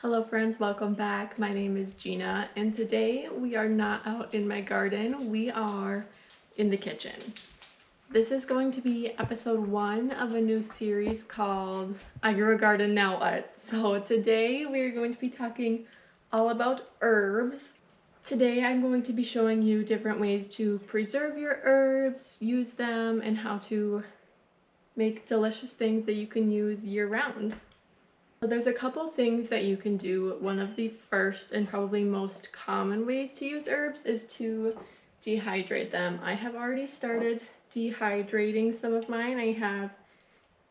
Hello friends, welcome back. My name is Gina and today we are not out in my garden, we are in the kitchen. This is going to be episode 1 of a new series called I Grew a Garden Now What? So today we are going to be talking all about herbs. Today I'm going to be showing you different ways to preserve your herbs, use them, and how to make delicious things that you can use year-round. So there's a couple things that you can do. One of the first and probably most common ways to use herbs is to dehydrate them. I have already started dehydrating some of mine. I have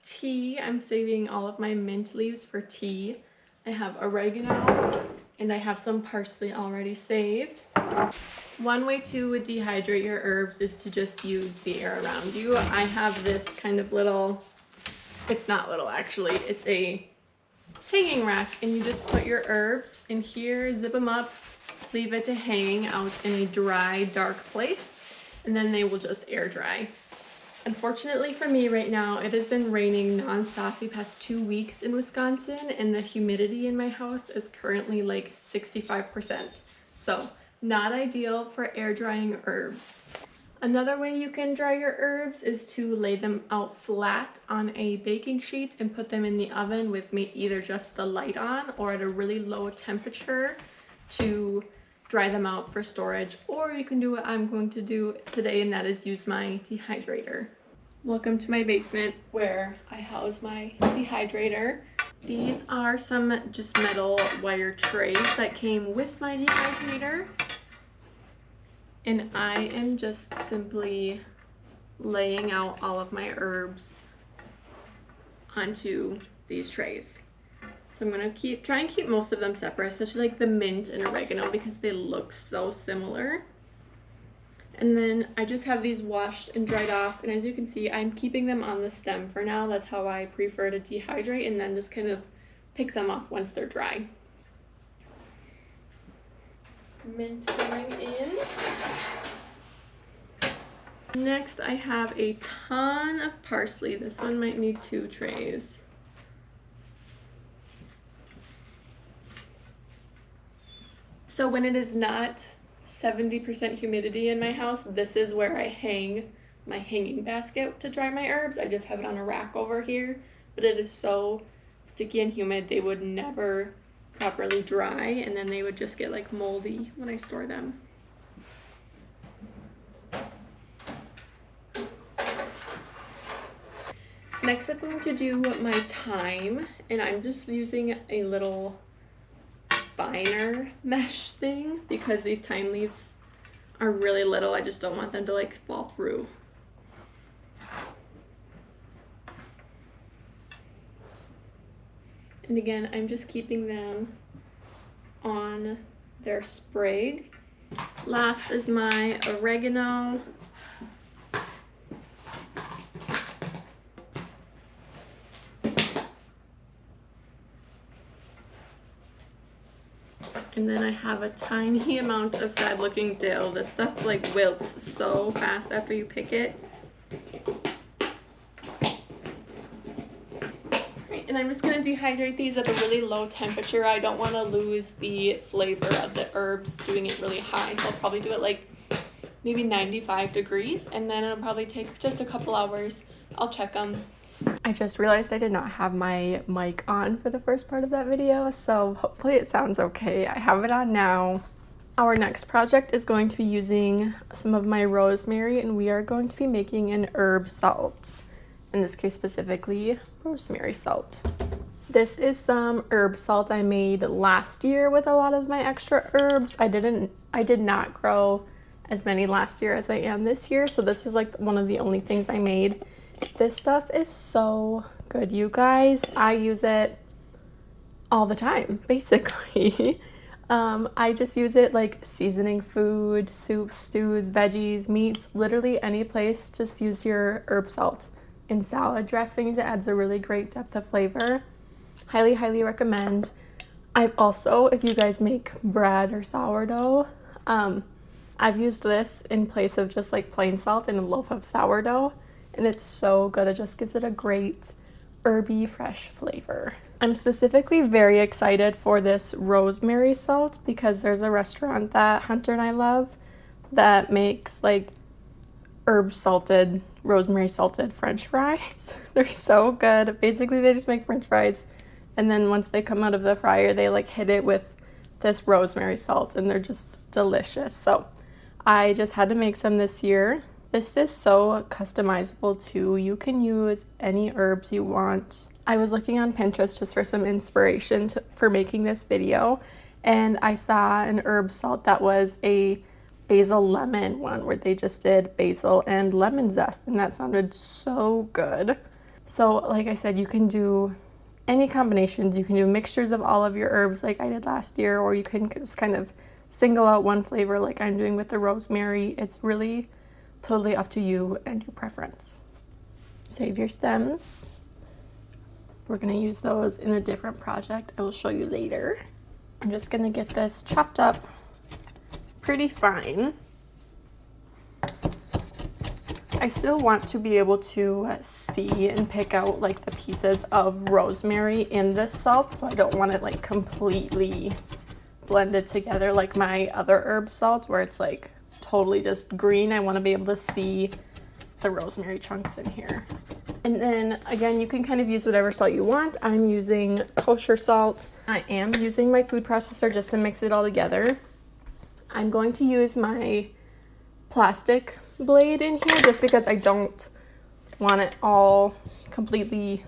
tea. I'm saving all of my mint leaves for tea. I have oregano and I have some parsley already saved. One way to dehydrate your herbs is to just use the air around you. I have this kind of little, it's not little actually, it's a hanging rack, and you just put your herbs in here, zip them up, leave it to hang out in a dry, dark place, and then they will just air dry. Unfortunately for me right now, it has been raining nonstop the past 2 weeks in Wisconsin, and the humidity in my house is currently like 65%. So not ideal for air drying herbs. Another way you can dry your herbs is to lay them out flat on a baking sheet and put them in the oven with either just the light on or at a really low temperature to dry them out for storage. Or you can do what I'm going to do today, and that is use my dehydrator. Welcome to my basement where I house my dehydrator. These are some just metal wire trays that came with my dehydrator. And I am just simply laying out all of my herbs onto these trays. So I'm gonna try and keep most of them separate, especially like the mint and oregano because they look so similar. And then I just have these washed and dried off, and as you can see, I'm keeping them on the stem for now. That's how I prefer to dehydrate, and then just kind of pick them off once they're dry. Mint going in. Next I have a ton of parsley. This one might need 2 trays. So when it is not 70% humidity in my house, this is where I hang my hanging basket to dry my herbs. I just have it on a rack over here, but it is so sticky and humid they would never properly dry, and then they would just get like moldy when I store them. Next I'm going to do my thyme, and I'm just using a little finer mesh thing because these thyme leaves are really little. I just don't want them to like fall through. And again, I'm just keeping them on their sprig. Last is my oregano. And then I have a tiny amount of sad looking dill. This stuff like wilts so fast after you pick it. And I'm just going to dehydrate these at a really low temperature. I don't want to lose the flavor of the herbs doing it really high, so I'll probably do it like maybe 95 degrees, and then it'll probably take just a couple hours. I'll check them. I just realized I did not have my mic on for the first part of that video, so hopefully it sounds okay. I have it on now. Our next project is going to be using some of my rosemary, and we are going to be making an herb salt. In this case specifically, rosemary salt. This is some herb salt I made last year with a lot of my extra herbs. I did not grow as many last year as I am this year, so this is like one of the only things I made. This stuff is so good, you guys. I use it all the time, basically. I just use it like seasoning food, soups, stews, veggies, meats, literally any place. Just use your herb salt. In salad dressings, it adds a really great depth of flavor. Highly, highly recommend. I've also, if you guys make bread or sourdough, I've used this in place of just like plain salt in a loaf of sourdough, and it's so good. It just gives it a great herby fresh flavor. I'm specifically very excited for this rosemary salt because there's a restaurant that Hunter and I love that makes like rosemary salted French fries. They're so good. Basically, they just make French fries, and then once they come out of the fryer, they like hit it with this rosemary salt, and they're just delicious. So I just had to make some this year. This is so customizable too. You can use any herbs you want. I was looking on Pinterest just for some inspiration for making this video, and I saw an herb salt that was a basil lemon one where they just did basil and lemon zest, and that sounded so good. So like I said, you can do any combinations. You can do mixtures of all of your herbs like I did last year, or you can just kind of single out one flavor like I'm doing with the rosemary. It's really totally up to you and your preference. Save your stems. We're going to use those in a different project I will show you later. I'm just going to get this chopped up pretty fine. I still want to be able to see and pick out like the pieces of rosemary in this salt, so I don't want it like completely blended together like my other herb salt where it's like totally just green. I want to be able to see the rosemary chunks in here. And then again, you can kind of use whatever salt you want. I'm using kosher salt. I am using my food processor just to mix it all together. I'm going to use my plastic blade in here just because I don't want it all completely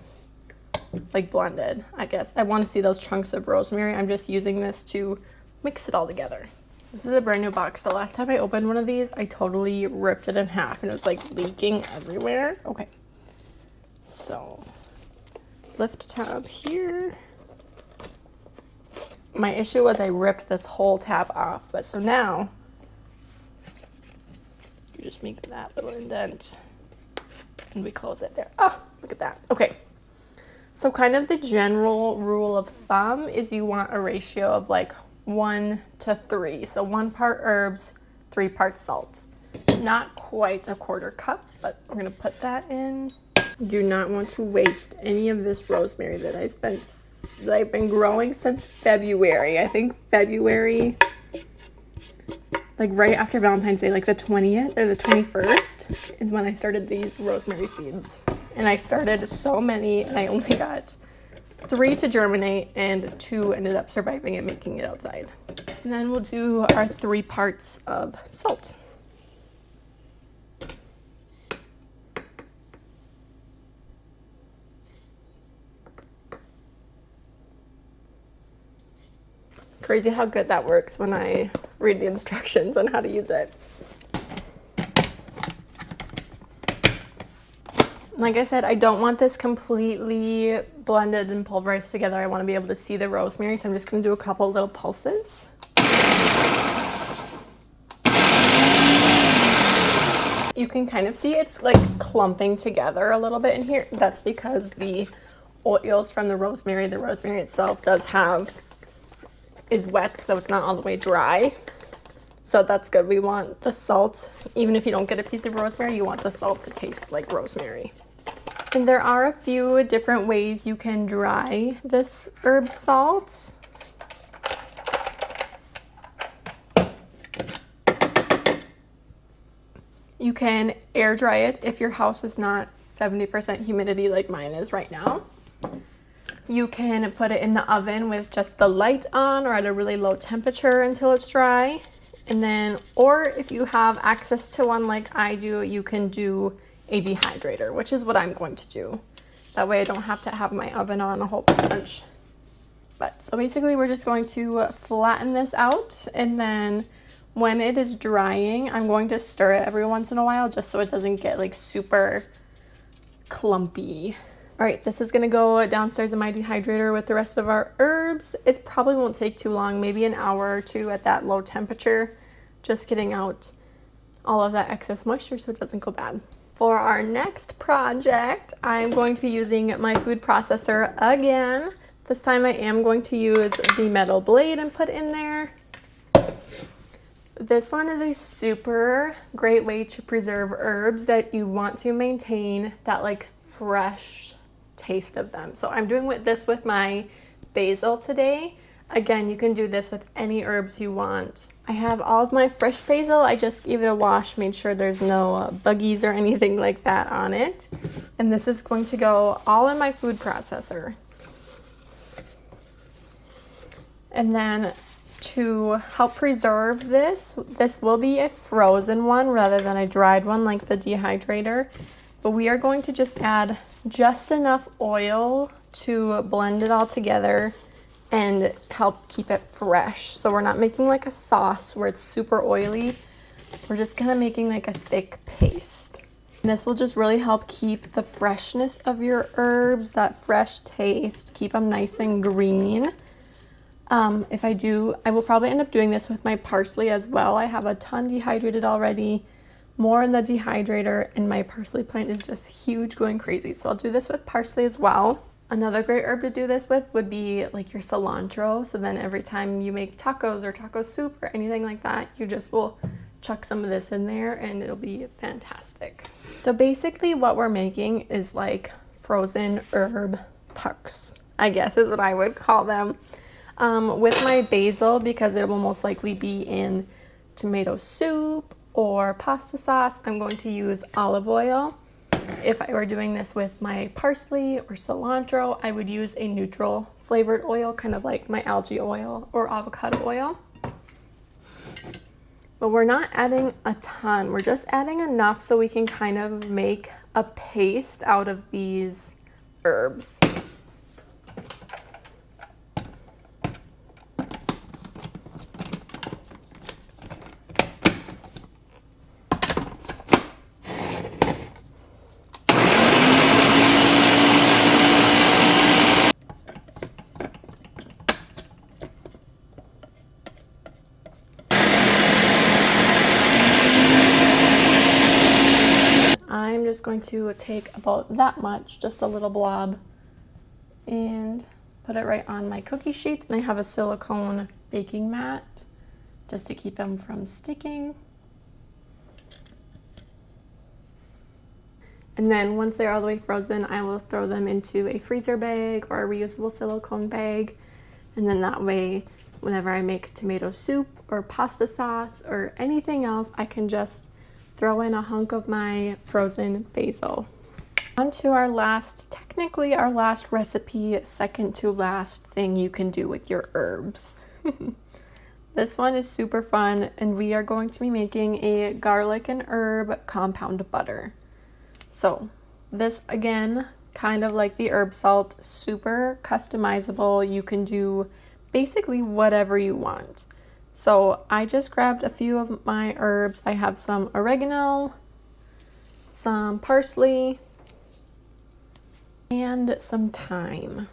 like blended, I guess. I want to see those chunks of rosemary. I'm just using this to mix it all together. This is a brand new box. The last time I opened one of these, I totally ripped it in half and it was like leaking everywhere. Okay. So, lift tab here. My issue was I ripped this whole tab off, but so now you just make that little indent and we close it there. Oh, look at that. Okay. So kind of the general rule of thumb is you want a ratio of like 1 to 3. So 1 part herbs, 3 parts salt. Not quite a 1/4 cup, but we're going to put that in. Do not want to waste any of this rosemary that I've been growing since February. I think February, like right after Valentine's Day, like the 20th or the 21st is when I started these rosemary seeds. And I started so many and I only got 3 to germinate and 2 ended up surviving and making it outside. And then we'll do our 3 parts of salt. Crazy how good that works when I read the instructions on how to use it. Like I said, I don't want this completely blended and pulverized together. I want to be able to see the rosemary, so I'm just going to do a couple little pulses. You can kind of see it's like clumping together a little bit in here. That's because the oils from the rosemary itself is wet, so it's not all the way dry. So that's good. We want the salt, even if you don't get a piece of rosemary, you want the salt to taste like rosemary. And there are a few different ways you can dry this herb salt. You can air dry it if your house is not 70% humidity like mine is right now. You can put it in the oven with just the light on or at a really low temperature until it's dry. And then, or if you have access to one like I do, you can do a dehydrator, which is what I'm going to do. That way I don't have to have my oven on a whole bunch. But so basically we're just going to flatten this out, and then when it is drying, I'm going to stir it every once in a while just so it doesn't get like super clumpy. All right, this is gonna go downstairs in my dehydrator with the rest of our herbs. It probably won't take too long, maybe an hour or 2 at that low temperature, just getting out all of that excess moisture so it doesn't go bad. For our next project, I'm going to be using my food processor again. This time I am going to use the metal blade and put in there. This one is a super great way to preserve herbs that you want to maintain that like fresh taste of them. So I'm doing this with my basil today. Again, you can do this with any herbs you want. I have all of my fresh basil. I just gave it a wash, made sure there's no buggies or anything like that on it. And this is going to go all in my food processor. And then to help preserve this will be a frozen one rather than a dried one like the dehydrator. But we are going to just add just enough oil to blend it all together and help keep it fresh. So we're not making like a sauce where it's super oily. We're just kind of making like a thick paste. And this will just really help keep the freshness of your herbs, that fresh taste, keep them nice and green. If I do, I will probably end up doing this with my parsley as well. I have a ton dehydrated already, more in the dehydrator, and my parsley plant is just huge, going crazy. So I'll do this with parsley as well. Another great herb to do this with would be like your cilantro. So then every time you make tacos or taco soup or anything like that, you just will chuck some of this in there and it'll be fantastic. So basically what we're making is like frozen herb pucks, I guess is what I would call them. With my basil, because it will most likely be in tomato soup or pasta sauce, I'm going to use olive oil. If I were doing this with my parsley or cilantro, I would use a neutral flavored oil, kind of like my algae oil or avocado oil. But we're not adding a ton. We're just adding enough so we can kind of make a paste out of these herbs. I'm just going to take about that much, just a little blob, and put it right on my cookie sheets. And I have a silicone baking mat just to keep them from sticking. And then once they're all the way frozen, I will throw them into a freezer bag or a reusable silicone bag. And then that way, whenever I make tomato soup or pasta sauce or anything else, I can just throw in a hunk of my frozen basil. On to our last, technically our last recipe, second to last thing you can do with your herbs. This one is super fun, and we are going to be making a garlic and herb compound butter. So this, again, kind of like the herb salt, super customizable. You can do basically whatever you want. So I just grabbed a few of my herbs. I have some oregano, some parsley, and some thyme.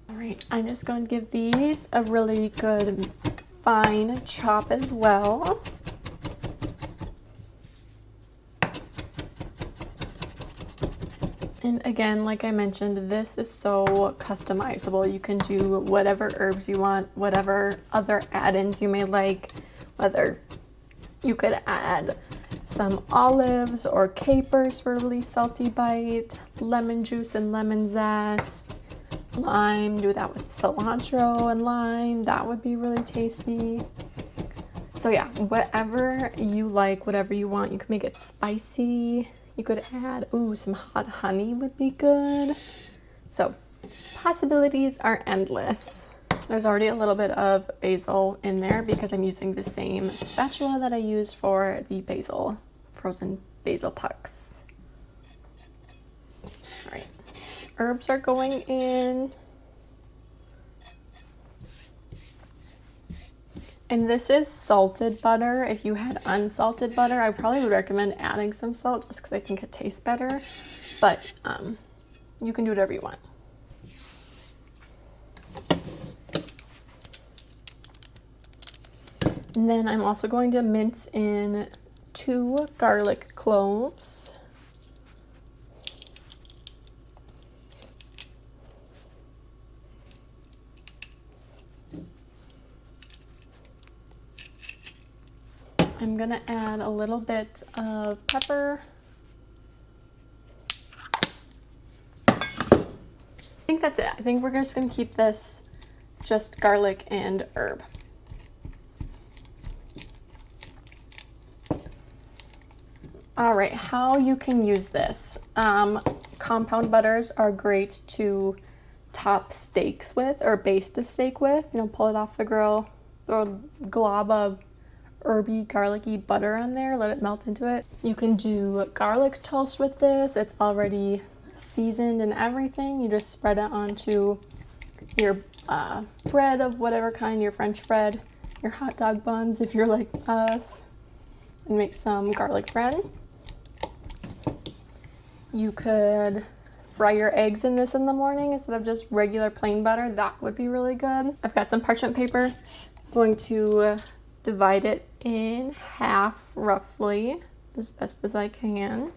All right, I'm just going to give these a really good fine chop as well. And again, like I mentioned, this is so customizable. You can do whatever herbs you want, whatever other add-ins you may like, whether you could add some olives or capers for a really salty bite, lemon juice and lemon zest, lime, do that with cilantro and lime, that would be really tasty. So yeah, whatever you like, whatever you want, you can make it spicy. You could add, some hot honey would be good. So possibilities are endless. There's already a little bit of basil in there because I'm using the same spatula that I used for the basil, frozen basil pucks. All right, herbs are going in. And this is salted butter. If you had unsalted butter, I probably would recommend adding some salt just because I think it tastes better. But you can do whatever you want. And then I'm also going to mince in 2 garlic cloves. I'm gonna add a little bit of pepper. I think that's it. I think we're just gonna keep this just garlic and herb. All right, how you can use this. Compound butters are great to top steaks with or baste a steak with. You know, pull it off the grill, throw a glob of herby, garlicky butter on there, let it melt into it. You can do garlic toast with this. It's already seasoned and everything. You just spread it onto your bread of whatever kind, your French bread, your hot dog buns if you're like us, and make some garlic bread. You could fry your eggs in this in the morning instead of just regular plain butter. That would be really good. I've got some parchment paper. I'm going to divide it in half roughly, as best as I can.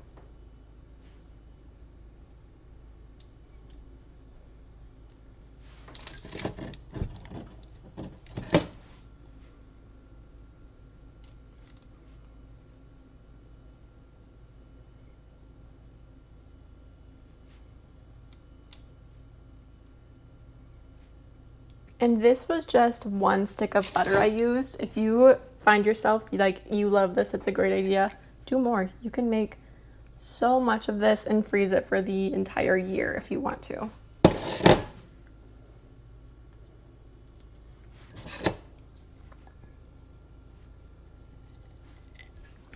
And this was just one stick of butter I used. If you find yourself like you love this, it's a great idea. Do more. You can make so much of this and freeze it for the entire year if you want to.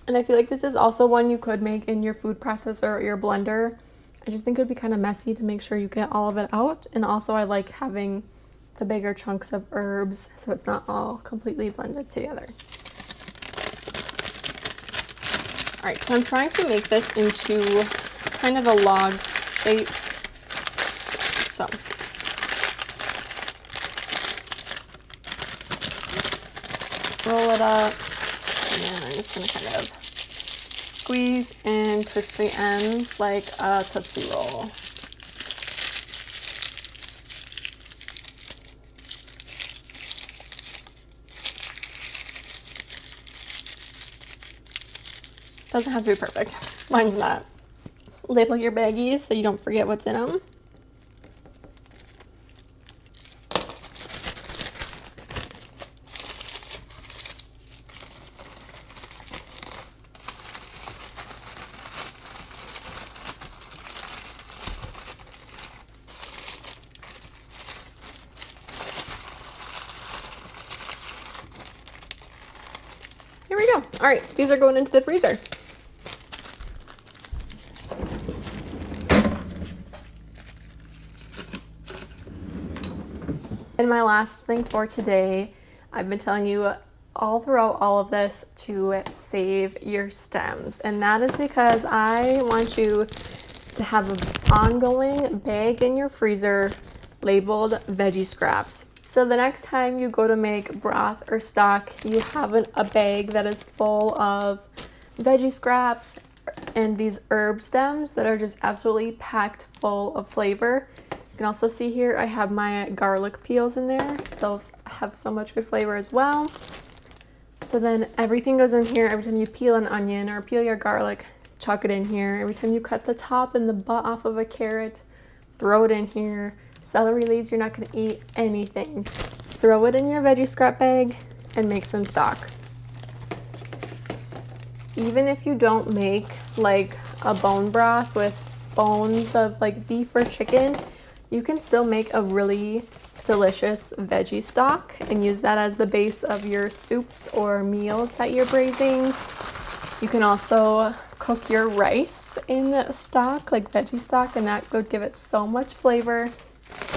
And I feel like this is also one you could make in your food processor or your blender. I just think it would be kind of messy to make sure you get all of it out. And also I like having the bigger chunks of herbs so it's not all completely blended together. All right, so I'm trying to make this into kind of a log shape. So roll it up, and then I'm just gonna kind of squeeze and twist the ends like a Tootsie Roll. Doesn't have to be perfect. Mine's not. Label your baggies so you don't forget what's in them. Here we go. All right, these are going into the freezer. And my last thing for today, I've been telling you all throughout all of this to save your stems. And that is because I want you to have an ongoing bag in your freezer labeled veggie scraps. So the next time you go to make broth or stock, you have a bag that is full of veggie scraps and these herb stems that are just absolutely packed full of flavor. You can also see here I have my garlic peels in there. Those have so much good flavor as well. So then everything goes in here. Every time you peel an onion or peel your garlic, chuck it in here. Every time you cut the top and the butt off of a carrot, throw it in here. Celery leaves, you're not going to eat anything. Throw it in your veggie scrap bag and make some stock. Even if you don't make like a bone broth with bones of like beef or chicken, you can still make a really delicious veggie stock and use that as the base of your soups or meals that you're braising. You can also cook your rice in stock, like veggie stock, and that would give it so much flavor.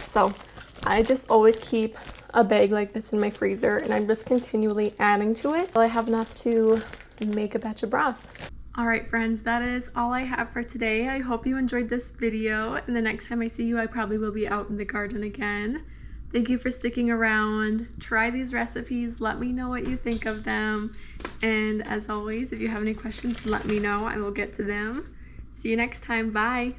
So I just always keep a bag like this in my freezer, and I'm just continually adding to it until I have enough to make a batch of broth. All right, friends, that is all I have for today. I hope you enjoyed this video, and the next time I see you, I probably will be out in the garden again. Thank you for sticking around. Try these recipes. Let me know what you think of them. And as always, if you have any questions, let me know. I will get to them. See you next time. Bye.